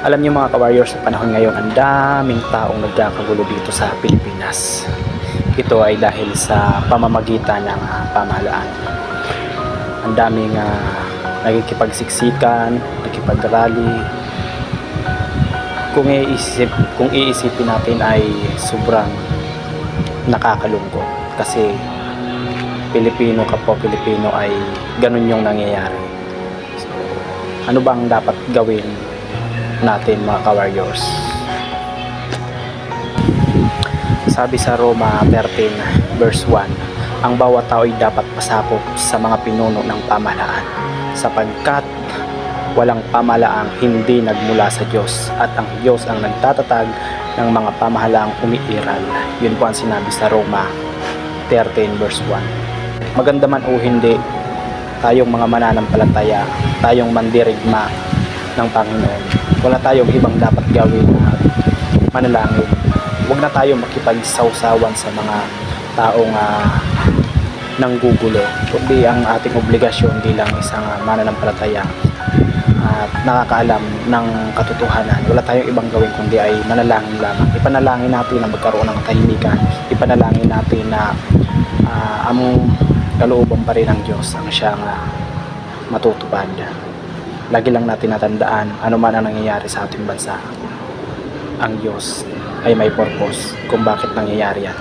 Alam niyo mga ka-warriors, sa panahon ngayon, ang daming taong nagkakagulo dito sa Pilipinas. Ito ay dahil sa pamamagitan ng pamahalaan. Ang daming nagkikipagsiksikan, nagkipag-rally. Kung iisipin natin ay sobrang nakakalungkot kasi Pilipino, kapwa Pilipino ay ganun yung nangyayari. So, ano bang dapat gawin natin mga ka-warriors? Sabi sa Roma 13 verse 1, ang bawat tao ay dapat pasakop sa mga pinuno ng pamahalaan sapagkat walang pamahalaang hindi nagmula sa Diyos at ang Diyos ang nagtatatag ng mga pamahalaang umiiral. Yun po ang sinabi sa Roma 13 verse 1. Maganda man o hindi, tayong mga mananampalataya, tayong mandirigma ng Panginoon, wala tayong ibang dapat gawin at manalangin. Huwag na tayong makipagsawsawan sa mga taong nanggugulo, kundi ang ating obligasyon bilang isang mananampalataya at nakakaalam ng katotohanan. Wala tayong ibang gawin kundi ay manalangin lamang. Ipanalangin natin na magkaroon ng tahimikan. Ipanalangin natin na ang kalooban pa rin ng Diyos ang siyang matutupad. Lagi lang natin natandaan, ano man ang nangyayari sa ating bansa, ang Diyos ay may purpose kung bakit nangyayari yan.